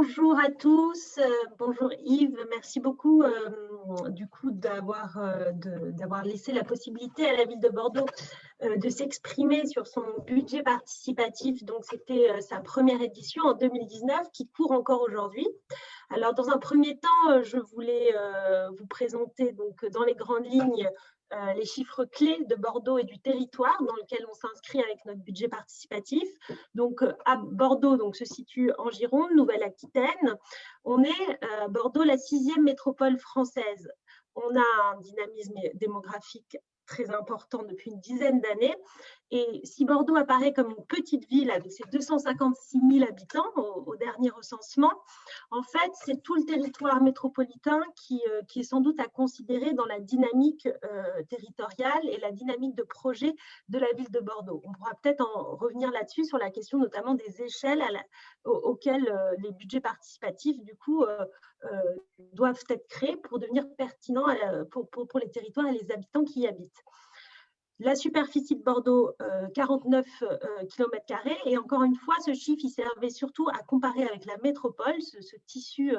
Bonjour à tous, bonjour Yves, merci beaucoup d'avoir laissé la possibilité à la ville de Bordeaux de s'exprimer sur son budget participatif. Donc c'était sa première édition en 2019 qui court encore aujourd'hui. Alors dans un premier temps, je voulais vous présenter donc dans les grandes lignes les chiffres clés de Bordeaux et du territoire dans lequel on s'inscrit avec notre budget participatif. Donc, à Bordeaux se situe en Gironde, Nouvelle-Aquitaine. On est à Bordeaux, la 6e métropole française. On a un dynamisme démographique très important depuis une dizaine d'années. Et si Bordeaux apparaît comme une petite ville avec ses 256 000 habitants au dernier recensement, en fait, c'est tout le territoire métropolitain qui est sans doute à considérer dans la dynamique territoriale et la dynamique de projet de la ville de Bordeaux. On pourra peut-être en revenir là-dessus sur la question notamment des échelles auxquelles les budgets participatifs, du coup, doivent être créés pour devenir pertinents pour les territoires et les habitants qui y habitent. La superficie de Bordeaux, 49 km². Et encore une fois, ce chiffre, il servait surtout à comparer avec la métropole, ce tissu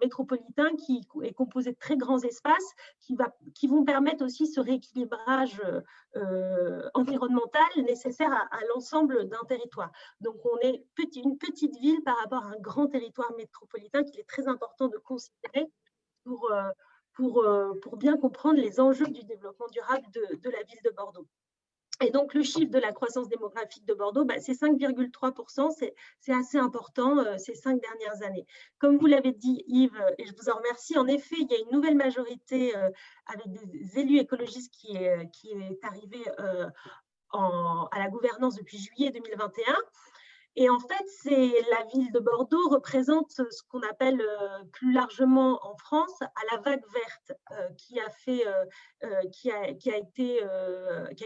métropolitain qui est composé de très grands espaces qui vont permettre aussi ce rééquilibrage environnemental nécessaire à l'ensemble d'un territoire. Donc, on est une petite ville par rapport à un grand territoire métropolitain qu'il est très important de considérer pour bien comprendre les enjeux du développement durable de la ville de Bordeaux. Et donc, le chiffre de la croissance démographique de Bordeaux, c'est 5,3%, c'est assez important ces 5 dernières années. Comme vous l'avez dit, Yves, et je vous en remercie, en effet, il y a une nouvelle majorité avec des élus écologistes qui est arrivée à la gouvernance depuis juillet 2021. Et en fait, la ville de Bordeaux représente ce qu'on appelle plus largement en France à la vague verte, qui a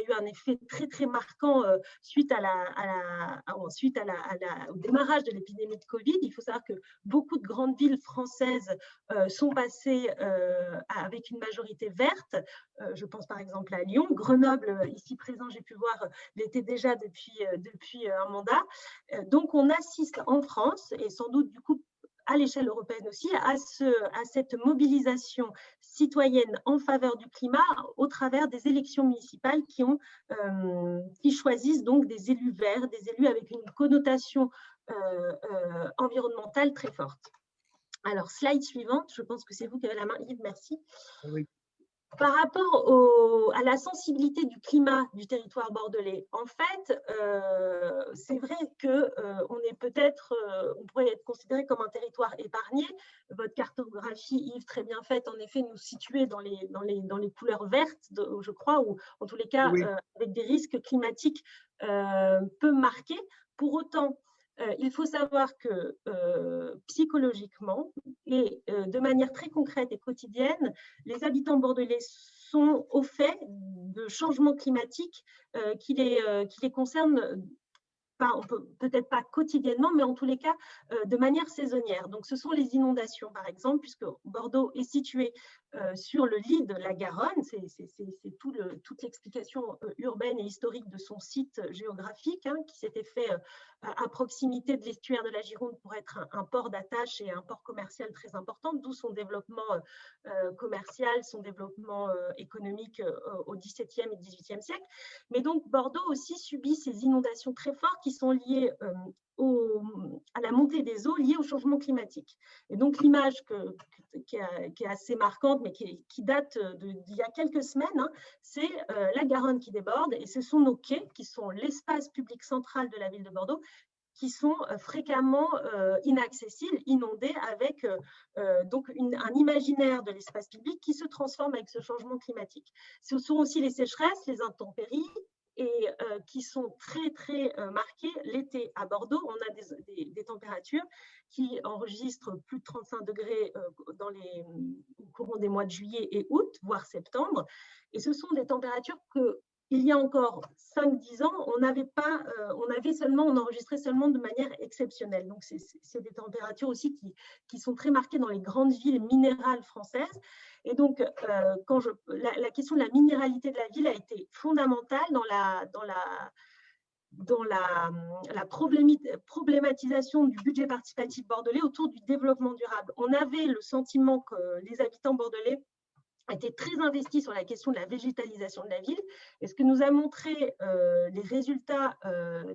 eu un effet très très marquant suite au démarrage de l'épidémie de Covid. Il faut savoir que beaucoup de grandes villes françaises sont passées avec une majorité verte. Je pense par exemple à Lyon, Grenoble, ici présent, j'ai pu voir, l'était déjà depuis un mandat. Donc, on assiste en France, et sans doute du coup à l'échelle européenne aussi, à cette mobilisation citoyenne en faveur du climat au travers des élections municipales qui choisissent donc des élus verts, des élus avec une connotation environnementale très forte. Alors, slide suivante, je pense que c'est vous qui avez la main, Yves, merci. Oui. Par rapport à la sensibilité du climat du territoire bordelais, en fait, c'est vrai qu'on est on pourrait être considéré comme un territoire épargné. Votre cartographie, Yves, très bien faite, en effet, nous situait dans les couleurs vertes, je crois, ou en tous les cas, oui, avec des risques climatiques peu marqués. Pour autant, il faut savoir que psychologiquement et de manière très concrète et quotidienne, les habitants bordelais sont au fait de changements climatiques qui les concernent. Peut-être pas quotidiennement, mais en tous les cas de manière saisonnière. Donc, ce sont les inondations, par exemple, puisque Bordeaux est situé sur le lit de la Garonne. C'est toute l'explication urbaine et historique de son site géographique, qui s'était fait à proximité de l'estuaire de la Gironde pour être un port d'attache et un port commercial très important, d'où son développement commercial, son développement économique au XVIIe et XVIIIe siècle. Mais donc, Bordeaux aussi subit ces inondations très fortes qui sont liées à la montée des eaux liées au changement climatique. Et donc, l'image qui est assez marquante, mais qui date d'il y a quelques semaines, c'est la Garonne qui déborde, et ce sont nos quais, qui sont l'espace public central de la ville de Bordeaux, qui sont fréquemment inaccessibles, inondés, avec donc un imaginaire de l'espace public qui se transforme avec ce changement climatique. Ce sont aussi les sécheresses, les intempéries, et qui sont très, très marquées. L'été à Bordeaux, on a des températures qui enregistrent plus de 35 degrés au courant des mois de juillet et août, voire septembre. Et ce sont des températures il y a encore 5-10 ans, on enregistrait seulement de manière exceptionnelle. Donc, c'est des températures aussi qui sont très marquées dans les grandes villes minérales françaises. Et donc, la question de la minéralité de la ville a été fondamentale dans dans la problématisation du budget participatif bordelais autour du développement durable. On avait le sentiment que les habitants bordelais étaient très investis sur la question de la végétalisation de la ville. Et ce que nous a montré les résultats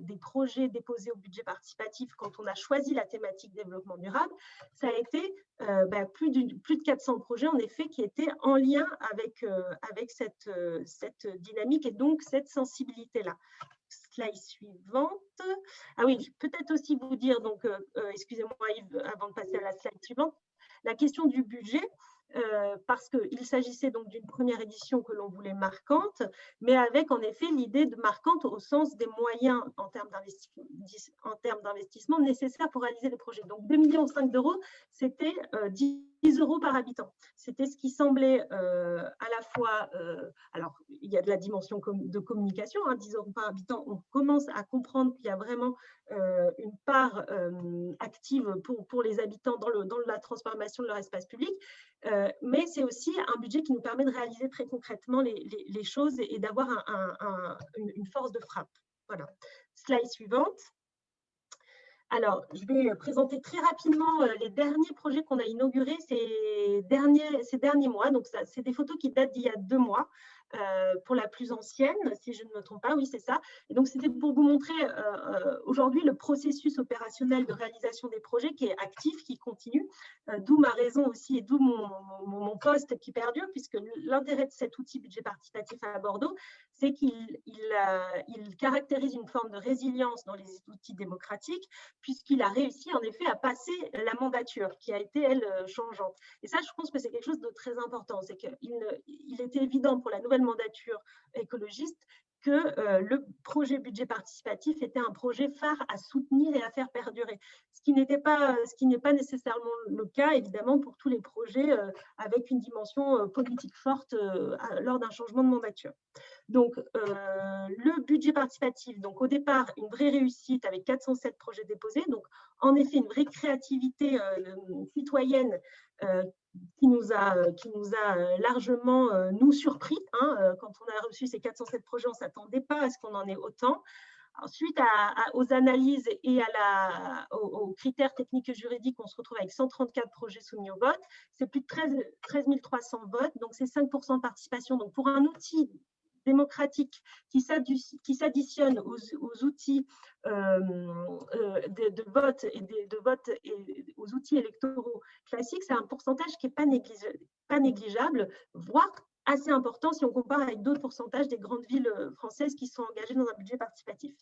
des projets déposés au budget participatif quand on a choisi la thématique développement durable, ça a été plus de 400 projets, en effet, qui étaient en lien avec cette dynamique et donc cette sensibilité-là. Slide suivante. Ah oui, peut-être aussi vous dire, donc, excusez-moi Yves, avant de passer à la slide suivante, la question du budget. Parce qu'il s'agissait donc d'une première édition que l'on voulait marquante, mais avec en effet l'idée de marquante au sens des moyens en termes d'investissement nécessaires pour réaliser les projets. Donc 2,5 millions d'euros, c'était 10 euros par habitant. C'était ce qui semblait à la fois, alors il y a de la dimension de communication, 10 euros par habitant, on commence à comprendre qu'il y a vraiment une part active pour les habitants dans la transformation de leur espace public, mais c'est aussi un budget qui nous permet de réaliser très concrètement les choses et d'avoir une force de frappe. Voilà. Slide suivante. Alors, je vais présenter très rapidement les derniers projets qu'on a inaugurés ces derniers mois. Donc, c'est des photos qui datent d'il y a 2 mois. Pour la plus ancienne, si je ne me trompe pas, oui, c'est ça. Et donc, c'était pour vous montrer aujourd'hui le processus opérationnel de réalisation des projets qui est actif, qui continue, d'où ma raison aussi et d'où mon poste qui perdure, puisque l'intérêt de cet outil budget participatif à Bordeaux, c'est qu'il caractérise une forme de résilience dans les outils démocratiques, puisqu'il a réussi en effet à passer la mandature, qui a été, elle, changeante. Et ça, je pense que c'est quelque chose de très important, c'est qu'il était évident pour la nouvelle mandature écologiste que le projet budget participatif était un projet phare à soutenir et à faire perdurer. Ce qui n'est pas nécessairement le cas, évidemment, pour tous les projets avec une dimension politique forte lors d'un changement de mandature. Donc, le budget participatif, donc au départ, une vraie réussite avec 407 projets déposés. Donc, en effet, une vraie créativité citoyenne qui nous a largement nous surpris. Quand on a reçu ces 407 projets, on ne s'attendait pas à ce qu'on en ait autant. Ensuite, aux analyses et aux critères techniques et juridiques, on se retrouve avec 134 projets soumis au vote. C'est plus de 13 300 votes, donc c'est 5% de participation. Donc, pour un outil démocratique qui s'additionne aux outils de vote et aux outils électoraux classiques, c'est un pourcentage qui n'est pas négligeable, voire assez important si on compare avec d'autres pourcentages des grandes villes françaises qui sont engagées dans un budget participatif.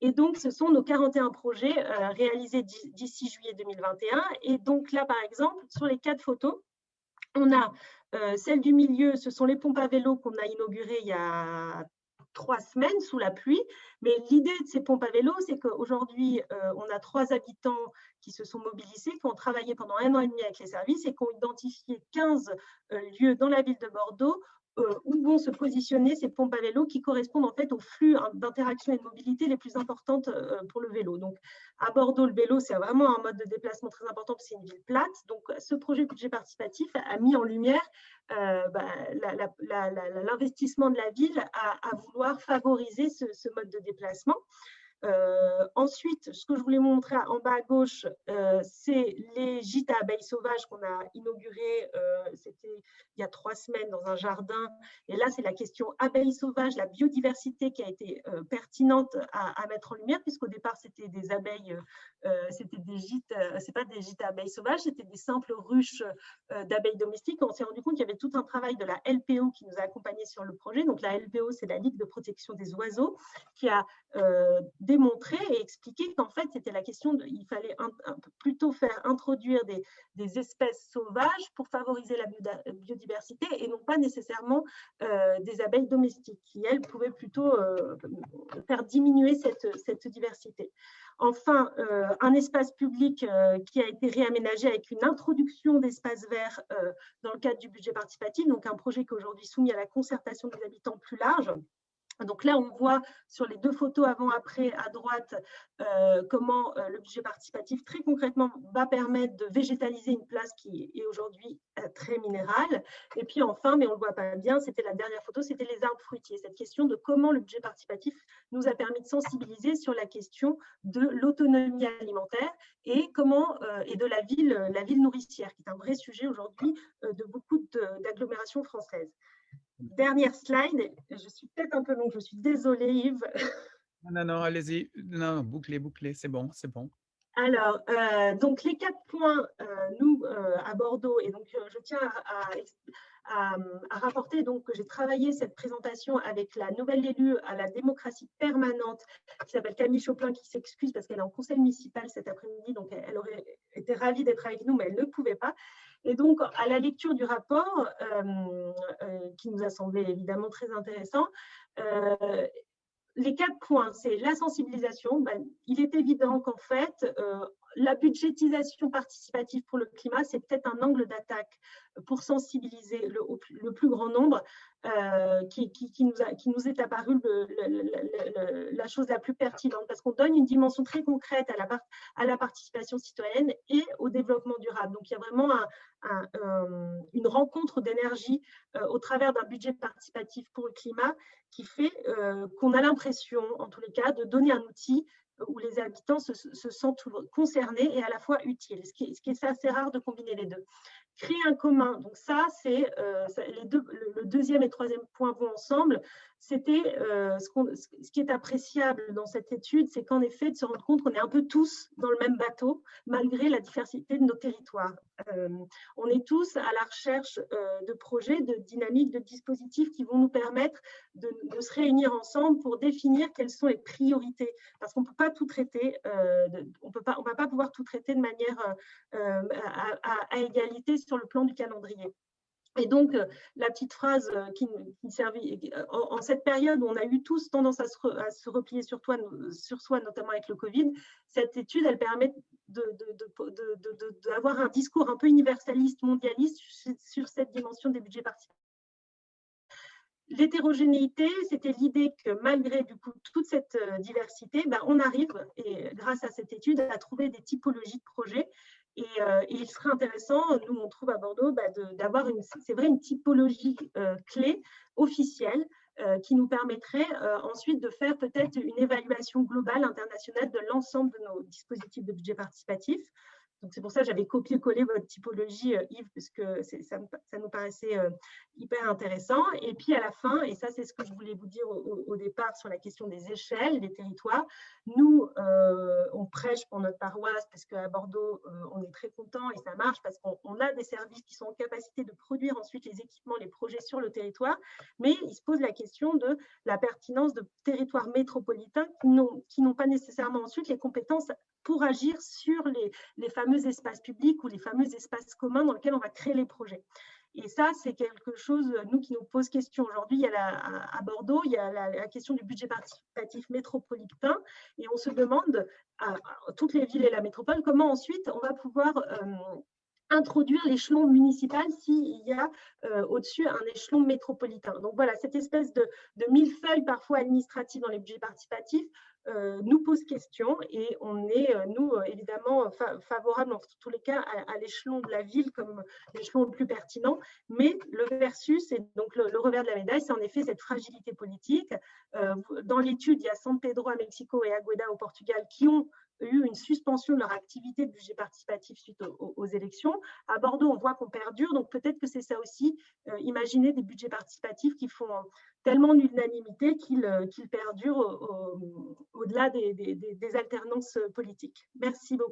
Et donc, ce sont nos 41 projets réalisés d'ici juillet 2021. Et donc là, par exemple, sur les 4 photos, on a celle du milieu, ce sont les pompes à vélo qu'on a inaugurées il y a 3 semaines sous la pluie. Mais l'idée de ces pompes à vélo, c'est qu'aujourd'hui, on a 3 habitants qui se sont mobilisés, qui ont travaillé pendant 1 an et demi avec les services et qui ont identifié 15 lieux dans la ville de Bordeaux où vont se positionner ces pompes à vélo qui correspondent en fait aux flux d'interaction et de mobilité les plus importantes pour le vélo. Donc, à Bordeaux, le vélo, c'est vraiment un mode de déplacement très important parce que c'est une ville plate. Donc, ce projet budget participatif a mis en lumière l'investissement de la ville à vouloir favoriser ce mode de déplacement. Ensuite, ce que je voulais montrer en bas à gauche, c'est les gîtes à abeilles sauvages qu'on a inaugurés, c'était il y a 3 semaines dans un jardin. Et là, c'est la question abeilles sauvages, la biodiversité qui a été pertinente à mettre en lumière, puisqu'au départ, c'était des abeilles, c'était des gîtes, c'est pas des gîtes à abeilles sauvages, c'était des simples ruches d'abeilles domestiques. On s'est rendu compte qu'il y avait tout un travail de la LPO qui nous a accompagnés sur le projet. Donc, la LPO, c'est la Ligue de protection des oiseaux, qui a démontrer et expliquer qu'en fait, c'était la question il fallait plutôt faire introduire des espèces sauvages pour favoriser la biodiversité et non pas nécessairement des abeilles domestiques qui, elles, pouvaient plutôt faire diminuer cette diversité. Enfin, un espace public qui a été réaménagé avec une introduction d'espaces verts dans le cadre du budget participatif, donc un projet qui est aujourd'hui soumis à la concertation des habitants plus large, Donc là, on voit sur les 2 photos avant-après à droite comment le budget participatif, très concrètement, va permettre de végétaliser une place qui est aujourd'hui très minérale. Et puis enfin, mais on ne le voit pas bien, c'était la dernière photo, c'était les arbres fruitiers. Cette question de comment le budget participatif nous a permis de sensibiliser sur la question de l'autonomie alimentaire et de la ville nourricière, qui est un vrai sujet aujourd'hui de beaucoup d'agglomérations françaises. Dernière slide, je suis peut-être un peu longue, je suis désolée Yves. Non, non, allez-y. Non, bouclez, bouclez, c'est bon, c'est bon. Alors, donc les 4 points, nous, à Bordeaux, et donc je tiens à rapporter donc, que j'ai travaillé cette présentation avec la nouvelle élue à la démocratie permanente, qui s'appelle Camille Choplin, qui s'excuse parce qu'elle est en conseil municipal cet après-midi, donc elle aurait été ravie d'être avec nous, mais elle ne pouvait pas. Et donc, à la lecture du rapport, qui nous a semblé évidemment très intéressant, les 4 points, c'est la sensibilisation. Il est évident qu'en fait, la budgétisation participative pour le climat, c'est peut-être un angle d'attaque pour sensibiliser le plus grand nombre, qui nous est apparu la chose la plus pertinente, parce qu'on donne une dimension très concrète à la participation citoyenne et au développement durable. Donc, il y a vraiment une rencontre d'énergie au travers d'un budget participatif pour le climat qui fait qu'on a l'impression, en tous les cas, de donner un outil où les habitants se sentent concernés et à la fois utiles, ce qui est assez rare de combiner les deux. Créer un commun, donc ça, c'est le deuxième et troisième point vont ensemble. C'était ce qui est appréciable dans cette étude, c'est qu'en effet, de se rendre compte qu'on est un peu tous dans le même bateau, malgré la diversité de nos territoires. On est tous à la recherche de projets, de dynamiques, de dispositifs qui vont nous permettre de se réunir ensemble pour définir quelles sont les priorités, parce qu'on ne peut pas tout traiter, on ne va pas pouvoir tout traiter de manière à égalité sur le plan du calendrier. Et donc, la petite phrase qui servait en cette période où on a eu tous tendance à se replier sur soi, notamment avec le Covid, cette étude, elle permet d'avoir un discours un peu universaliste, mondialiste sur cette dimension des budgets participatifs. L'hétérogénéité, c'était l'idée que malgré du coup toute cette diversité, on arrive, et grâce à cette étude, à trouver des typologies de projets. Et il serait intéressant, nous on trouve à Bordeaux, d'avoir une typologie clé, officielle, qui nous permettrait ensuite de faire peut-être une évaluation globale internationale de l'ensemble de nos dispositifs de budget participatif. Donc, c'est pour ça que j'avais copié-collé votre typologie, Yves, parce que ça nous paraissait hyper intéressant. Et puis, à la fin, et ça, c'est ce que je voulais vous dire au départ sur la question des échelles, des territoires, nous, on prêche pour notre paroisse, parce qu'à Bordeaux, on est très content et ça marche, parce qu'on a des services qui sont en capacité de produire ensuite les équipements, les projets sur le territoire, mais il se pose la question de la pertinence de territoires métropolitains qui n'ont pas nécessairement ensuite les compétences pour agir sur les fameux espaces publics ou les fameux espaces communs dans lesquels on va créer les projets. Et ça, c'est quelque chose, nous, qui nous pose question aujourd'hui. À Bordeaux, il y a la question du budget participatif métropolitain, et on se demande, à toutes les villes et la métropole, comment ensuite on va pouvoir introduire l'échelon municipal s'il y a au-dessus un échelon métropolitain. Donc voilà, cette espèce de millefeuille parfois administrative dans les budgets participatifs nous pose question, et on est, nous, évidemment, favorable en tous les cas à l'échelon de la ville comme l'échelon le plus pertinent, mais le versus, et donc le revers de la médaille, c'est en effet cette fragilité politique. Dans l'étude, il y a San Pedro à Mexico et Agueda au Portugal qui ont eu une suspension de leur activité de budget participatif suite aux élections. À Bordeaux, on voit qu'on perdure, donc peut-être que c'est ça aussi, imaginer des budgets participatifs qui font tellement d'unanimité qu'ils perdurent au-delà des alternances politiques. Merci beaucoup.